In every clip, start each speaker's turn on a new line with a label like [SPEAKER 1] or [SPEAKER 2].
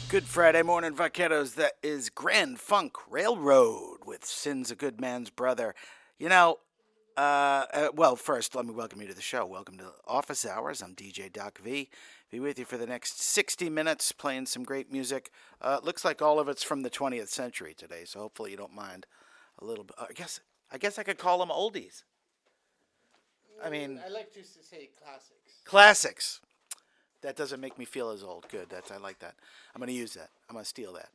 [SPEAKER 1] Good Friday morning, Vaqueros. That is Grand Funk Railroad with Sin's a Good Man's Brother. You know, well, first, let me welcome you to the show. Welcome to Office Hours. I'm DJ Doc V. Be with you for the next 60 minutes playing some great music. Looks like all of it's from the 20th century today, so hopefully you don't mind a little bit. I guess I could call them oldies. I mean,
[SPEAKER 2] I like to say classics.
[SPEAKER 1] classics. That doesn't make me feel as old. Good. I like that. I'm going to use that. I'm going to steal that.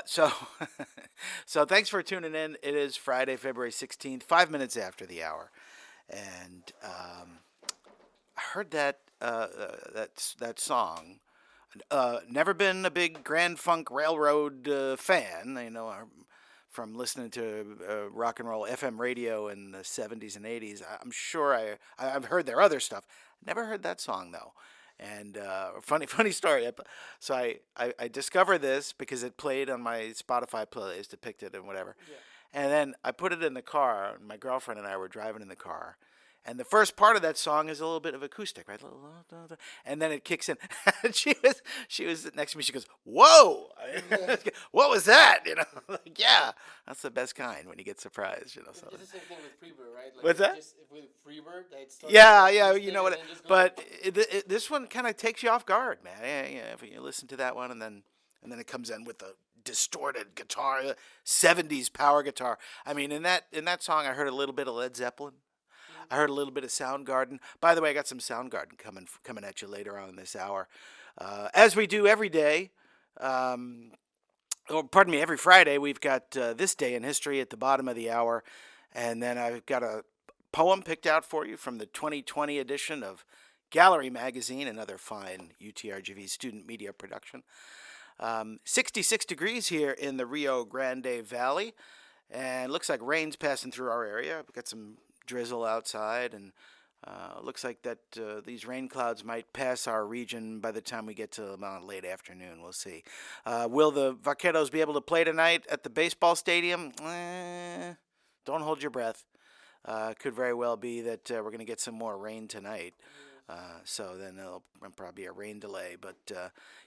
[SPEAKER 1] So, so thanks for tuning in. It is Friday, February 16th, 5 minutes after the hour, and I heard that song. Never been a big Grand Funk Railroad fan. From listening to rock and roll FM radio in the 70s and 80s. I'm sure I've heard their other stuff. Never heard that song though. And funny story. So I discovered this because it played on my Spotify playlist, depicted and whatever.
[SPEAKER 2] Yeah.
[SPEAKER 1] And then I put it in the car. And my girlfriend and I were driving in the car. And the first part of that song is a little bit of acoustic, right? And then it kicks in. And she was next to me. She goes, "Whoa, what was that?" Like, yeah, that's the best kind when you get surprised. So.
[SPEAKER 2] It's the same thing with Freebird, right? Like
[SPEAKER 1] What's that?
[SPEAKER 2] Just with Freebird,
[SPEAKER 1] Yeah, you know what? But this one kind of takes you off guard, man. Yeah, if you listen to that one, and then it comes in with the distorted guitar, 70s power guitar. I mean, in that song, I heard a little bit of Led Zeppelin. I heard a little bit of Soundgarden. By the way, I got some Soundgarden coming at you later on in this hour, as we do every day. Every Friday. We've got This Day in History at the bottom of the hour, and then I've got a poem picked out for you from the 2020 edition of Gallery Magazine, another fine UTRGV student media production. 66 degrees here in the Rio Grande Valley, and looks like rain's passing through our area. We've got some drizzle outside, and looks like that these rain clouds might pass our region by the time we get to about late afternoon. We'll see. Will the Vaqueros be able to play tonight at the baseball stadium? Don't hold your breath. Could very well be that we're going to get some more rain tonight. So then there'll probably be a rain delay. But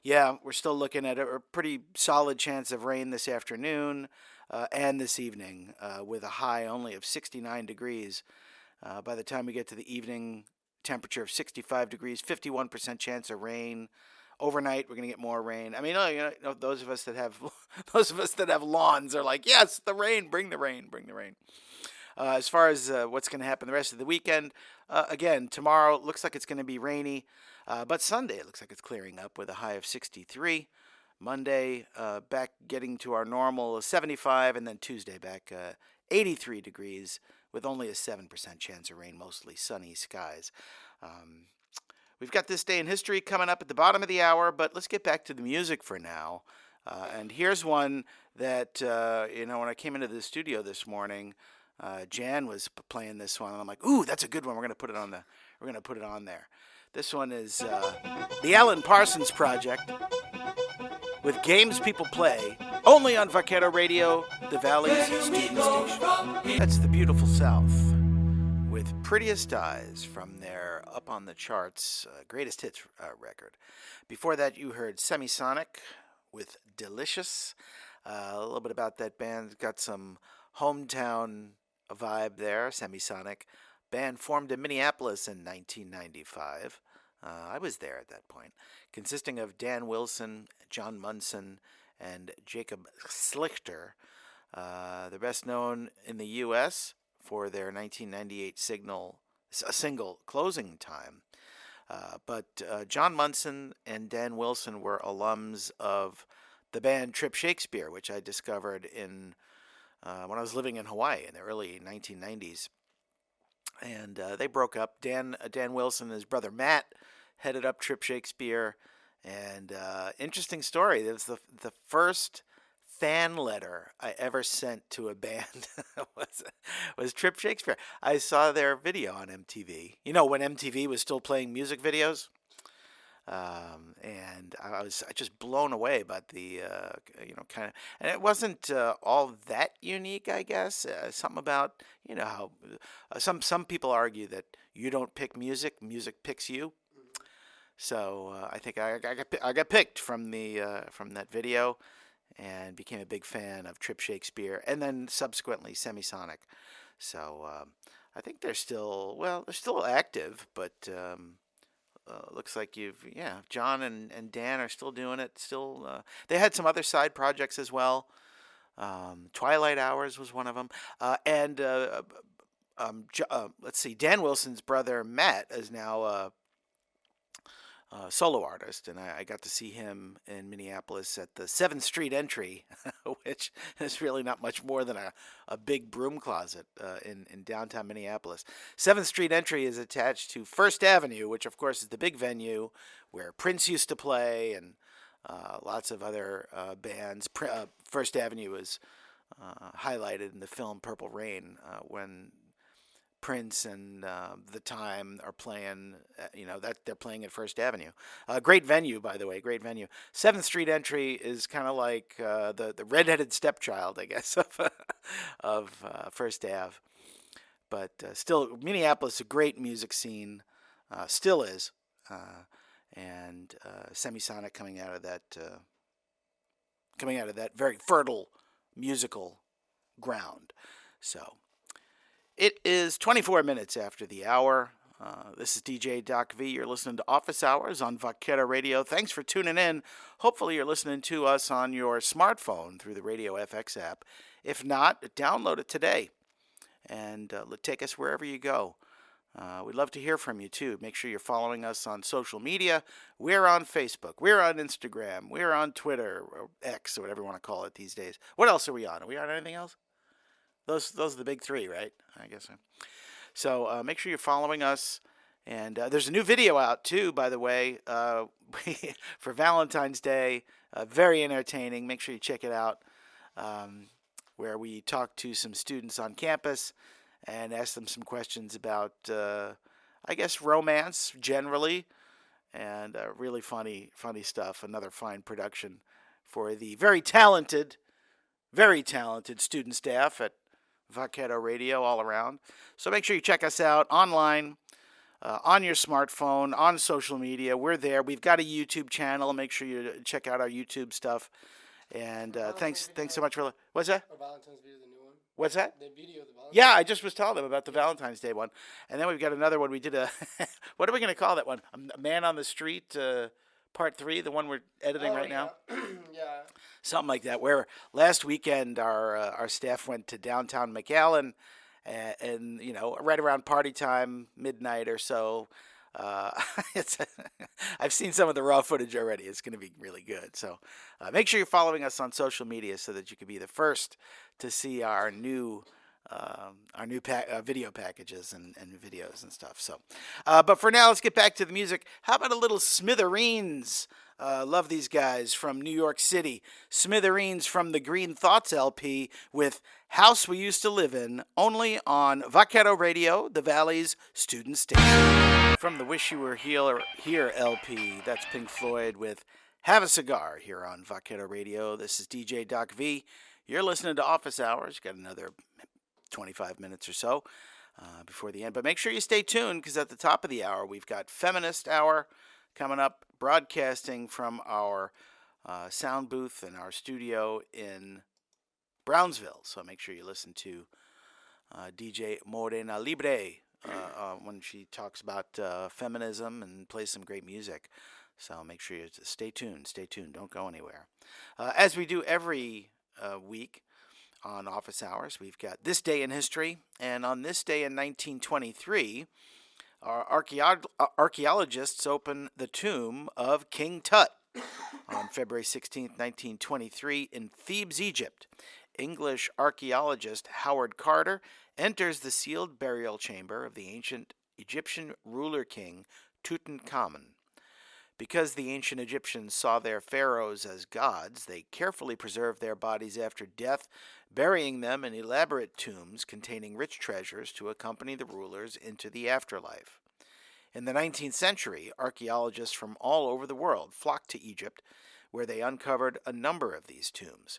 [SPEAKER 1] yeah, we're still looking at a pretty solid chance of rain this afternoon and this evening, with a high only of 69 degrees. By the time we get to the evening, temperature of 65 degrees, 51% chance of rain. Overnight, we're going to get more rain. I mean, those of us that have lawns are like, yes, the rain, bring the rain, bring the rain. As far as what's going to happen the rest of the weekend, again, tomorrow looks like it's going to be rainy, but Sunday it looks like it's clearing up with a high of 63. Monday, back getting to our normal 75, and then Tuesday back 83 degrees with only a 7% chance of rain, mostly sunny skies. We've got This Day in History coming up at the bottom of the hour, but let's get back to the music for now. And here's one that, when I came into the studio this morning, Jan was playing this one, and I'm like, "Ooh, that's a good one. We're gonna put it on there." This one is the Alan Parsons Project with Games People Play, only on Vaquero Radio, the Valley's student station. That's the beautiful South with Prettiest Eyes from their Up on the Charts Greatest Hits record. Before that, you heard Semisonic with Delicious. A little bit about that band. Got some hometown vibe there. Semisonic band formed in Minneapolis in 1995. I was there at that point, consisting of Dan Wilson, John Munson, and Jacob Slichter. They're best known in the U.S. for their 1998 single Closing Time. But John Munson and Dan Wilson were alums of the band Trip Shakespeare, which I discovered when I was living in Hawaii in the early 1990s. And they broke up. Dan Wilson and his brother Matt headed up Trip Shakespeare. And interesting story. It was the first fan letter I ever sent to a band was Trip Shakespeare. I saw their video on MTV. You know, when MTV was still playing music videos. And I was just blown away by the, kind of, and it wasn't all that unique, I guess. Something about, how some people argue that you don't pick music, music picks you. So I think I got picked from that video and became a big fan of Trip Shakespeare and then subsequently Semisonic. So I think they're still active, but looks like John and Dan are still doing it. Still, they had some other side projects as well. Twilight Hours was one of them, and let's see, Dan Wilson's brother Matt is now solo artist, and I got to see him in Minneapolis at the 7th Street Entry, which is really not much more than a big broom closet in downtown Minneapolis. 7th Street Entry is attached to First Avenue, which, of course, is the big venue where Prince used to play and lots of other bands. First Avenue is highlighted in the film Purple Rain when Prince and The Time are playing, that they're playing at First Avenue. Great venue, by the way, great venue. 7th Street Entry is kind of like the redheaded stepchild, I guess, of First Ave. But still, Minneapolis is a great music scene, still is, and Semisonic coming out of that very fertile musical ground. So. It is 24 minutes after the hour. This is DJ Doc V. You're listening to Office Hours on Vaquero Radio. Thanks for tuning in. Hopefully you're listening to us on your smartphone through the RadioFX app. If not, download it today and take us wherever you go. We'd love to hear from you, too. Make sure you're following us on social media. We're on Facebook. We're on Instagram. We're on Twitter, or X, or whatever you want to call it these days. What else are we on? Are we on anything else? Those are the big three, right? I guess so. So make sure you're following us. And there's a new video out, too, by the way, for Valentine's Day. Very entertaining. Make sure you check it out, where we talk to some students on campus and ask them some questions about, I guess, romance generally. And really funny stuff. Another fine production for the very talented student staff at Vaquero Radio all around. So make sure you check us out online, on your smartphone, on social media. We're there. We've got a YouTube channel. Make sure you check out our YouTube stuff. And thanks so much for... What's that?
[SPEAKER 2] Or Valentine's video, the new one.
[SPEAKER 1] What's that?
[SPEAKER 2] The video of the Valentine's.
[SPEAKER 1] Yeah, I just was telling them about the Valentine's Day one. And then we've got another one. We did what are we going to call that one? A Man on the Street, Part 3, the one we're editing right now?
[SPEAKER 2] Yeah.
[SPEAKER 1] Something like that, where last weekend our staff went to downtown McAllen and right around party time, midnight or so. I've seen some of the raw footage already. It's going to be really good. So make sure you're following us on social media so that you can be the first to see our new video packages and videos and stuff. So, but for now, let's get back to the music. How about a little Smithereens? Love these guys from New York City. Smithereens from the Green Thoughts LP with House We Used to Live In, only on Vaquero Radio, the Valley's student station. From the Wish You Were Here LP, that's Pink Floyd with Have a Cigar here on Vaquero Radio. This is DJ Doc V. You're listening to Office Hours. Got another 25 minutes or so before the end. But make sure you stay tuned, because at the top of the hour, we've got Feminist Hour coming up, broadcasting from our sound booth in our studio in Brownsville. So make sure you listen to DJ Morena Libre when she talks about feminism and plays some great music. So make sure you stay tuned. Don't go anywhere. As we do every week on Office Hours, we've got This Day in History. And on this day in 1923, our archaeologists open the tomb of King Tut. On February 16, 1923, in Thebes, Egypt, English archaeologist Howard Carter enters the sealed burial chamber of the ancient Egyptian ruler king Tutankhamun. Because the ancient Egyptians saw their pharaohs as gods, they carefully preserved their bodies after death, burying them in elaborate tombs containing rich treasures to accompany the rulers into the afterlife. In the 19th century, archaeologists from all over the world flocked to Egypt, where they uncovered a number of these tombs.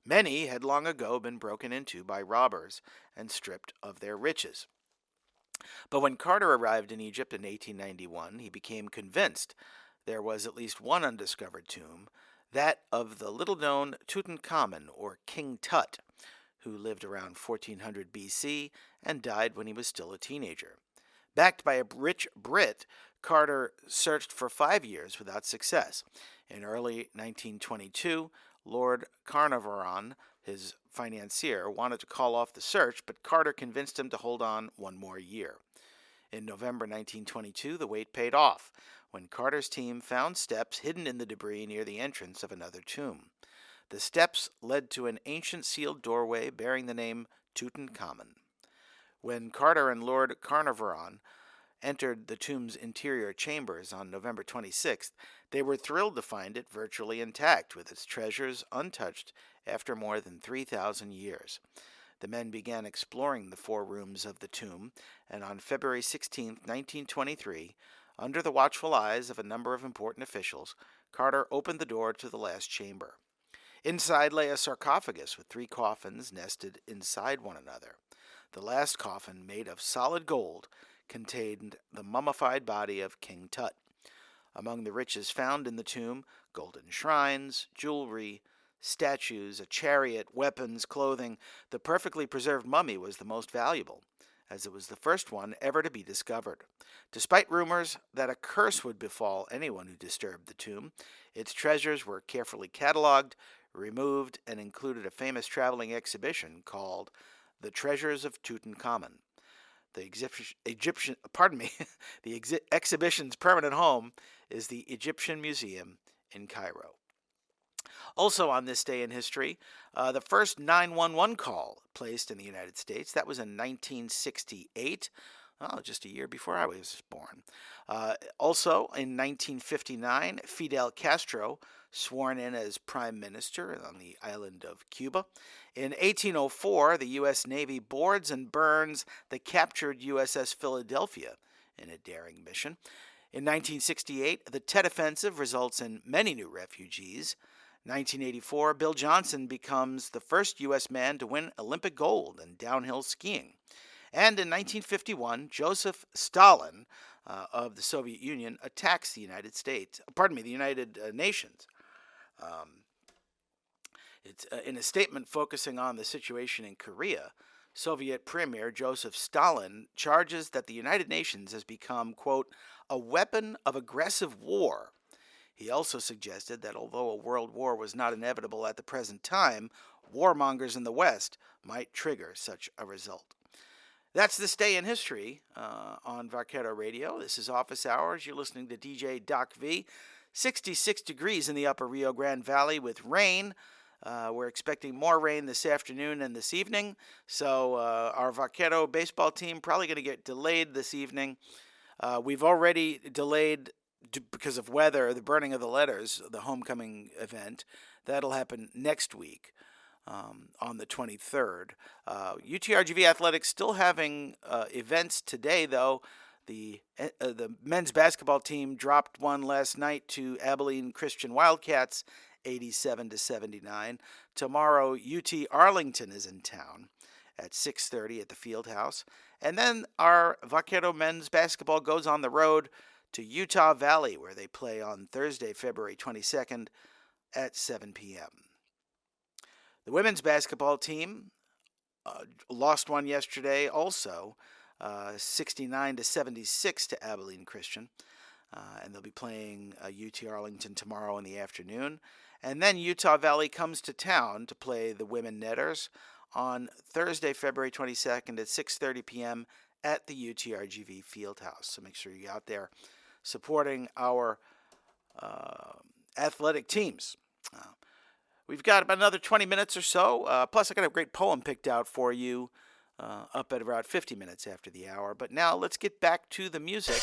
[SPEAKER 1] Many had long ago been broken into by robbers and stripped of their riches. But when Carter arrived in Egypt in 1891, he became convinced there was at least one undiscovered tomb, that of the little-known Tutankhamun, or King Tut, who lived around 1400 BC and died when he was still a teenager. Backed by a rich Brit, Carter searched for 5 years without success. In early 1922, Lord Carnarvon, his financier, wanted to call off the search, but Carter convinced him to hold on one more year. In November 1922, the wait paid off when Carter's team found steps hidden in the debris near the entrance of another tomb. The steps led to an ancient sealed doorway bearing the name Tutankhamun. When Carter and Lord Carnarvon entered the tomb's interior chambers on November 26th, they were thrilled to find it virtually intact, with its treasures untouched after more than 3,000 years. The men began exploring the 4 rooms of the tomb, and on February 16, 1923, under the watchful eyes of a number of important officials, Carter opened the door to the last chamber. Inside lay a sarcophagus with 3 coffins nested inside one another. The last coffin, made of solid gold, contained the mummified body of King Tut. Among the riches found in the tomb, golden shrines, jewelry, statues, a chariot, weapons, clothing, the perfectly preserved mummy was the most valuable, as it was the first one ever to be discovered. Despite rumors that a curse would befall anyone who disturbed the tomb, its treasures were carefully cataloged, removed, and included a famous traveling exhibition called The Treasures of Tutankhamun. The exhibition's permanent home is the Egyptian Museum in Cairo. Also on this day in history, the first 911 call placed in the United States, that was in 1968, just a year before I was born. Also in 1959, Fidel Castro sworn in as Prime Minister on the island of Cuba. In 1804, the U.S. Navy boards and burns the captured USS Philadelphia in a daring mission. In 1968, the Tet Offensive results in many new refugees. 1984, Bill Johnson becomes the first U.S. man to win Olympic gold in downhill skiing. And in 1951, Joseph Stalin of the Soviet Union attacks the United Nations. It's in a statement focusing on the situation in Korea, Soviet Premier Joseph Stalin charges that the United Nations has become, quote, a weapon of aggressive war. He also suggested that although a world war was not inevitable at the present time, warmongers in the West might trigger such a result. That's This Day in History on Vaquero Radio. This is Office Hours. You're listening to DJ Doc V. 66 degrees in the upper Rio Grande Valley with rain. We're expecting more rain this afternoon and this evening. So our Vaquero baseball team probably going to get delayed this evening. We've already delayed, because of weather, the burning of the letters, the homecoming event. That'll happen next week. On the 23rd. UTRGV Athletics still having events today, though. The men's basketball team dropped one last night to Abilene Christian Wildcats, 87-79. Tomorrow, UT Arlington is in town at 6:30 at the Fieldhouse. And then our Vaquero men's basketball goes on the road to Utah Valley, where they play on Thursday, February 22nd at 7 p.m. The women's basketball team lost one yesterday also, 69-76 to Abilene Christian. And they'll be playing UT Arlington tomorrow in the afternoon. And then Utah Valley comes to town to play the women Netters on Thursday, February 22nd at 6:30 p.m. at the UTRGV Fieldhouse. So make sure you're out there supporting our athletic teams. We've got about another 20 minutes or so. Plus, I got a great poem picked out for you up at about 50 minutes after the hour. But now let's get back to the music.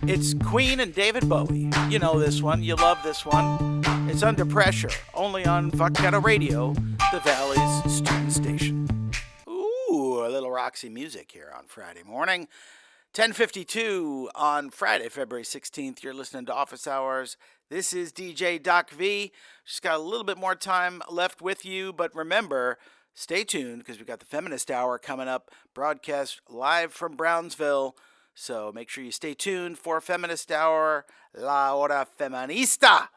[SPEAKER 1] It's Queen and David Bowie. You know this one. You love this one. It's Under Pressure, only on Vaquero Radio, the Valley's student station. Ooh, a little Roxy music here on Friday morning. 10:52 on Friday, February 16th. You're listening to Office Hours. This is DJ Doc V. Just got a little bit more time left with you, but remember, stay tuned because we've got the Feminist Hour coming up, broadcast live from Brownsville. So make sure you stay tuned for Feminist Hour, La Hora Feminista.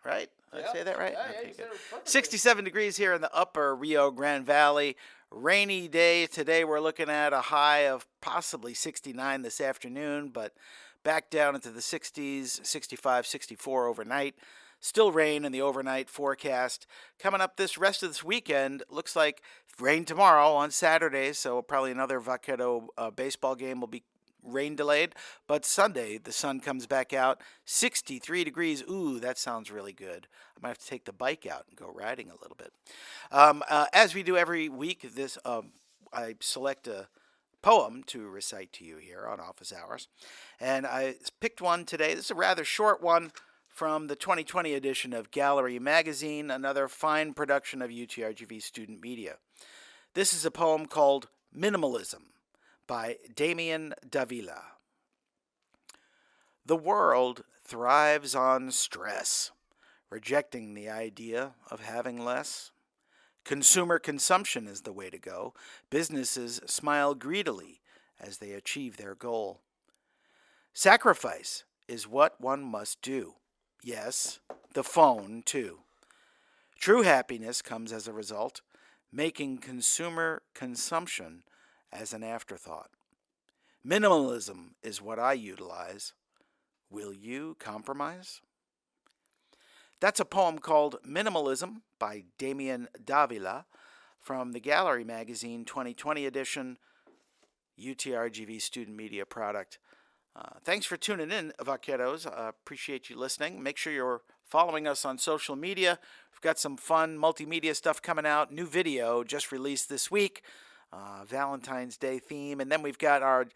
[SPEAKER 1] Right? Did I say that right?
[SPEAKER 2] Yeah,
[SPEAKER 1] Okay,
[SPEAKER 2] you said it perfectly.
[SPEAKER 1] 67 degrees here in the upper Rio Grande Valley. Rainy day. Today we're looking at a high of possibly 69 this afternoon, but back down into the 60s, 65, 64 overnight. Still rain in the overnight forecast. Coming up this rest of this weekend, looks like rain tomorrow on Saturday, so probably another Vaquero baseball game will be rain delayed. But Sunday, the sun comes back out, 63 degrees. Ooh, that sounds really good. I might have to take the bike out and go riding a little bit. As we do every week, I select a poem to recite to you here on office hours. And I picked one today. This is a rather short one from the 2020 edition of Gallery Magazine, another fine production of UTRGV Student Media. This is a poem called Minimalism by Damien Davila. The world thrives on stress, rejecting the idea of having less. Consumer consumption is the way to go. Businesses smile greedily as they achieve their goal. Sacrifice is what one must do. Yes, the phone too. True happiness comes as a result, making consumer consumption as an afterthought. Minimalism is what I utilize. Will you compromise? That's a poem called Minimalism by Damien Davila from the Gallery Magazine 2020 edition, UTRGV Student Media product. Thanks for tuning in, Vaqueros. Appreciate you listening. Make sure you're following us on social media. We've got some fun multimedia stuff coming out. New video just released this week. Valentine's Day theme. And then we've got our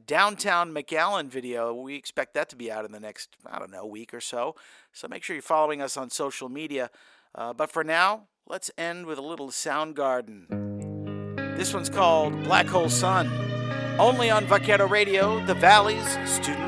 [SPEAKER 1] downtown McAllen video. We expect that to be out in the next, week or so. So make sure you're following us on social media. But for now, let's end with a little Soundgarden. This one's called Black Hole Sun. Only on Vaquero Radio, the Valley's student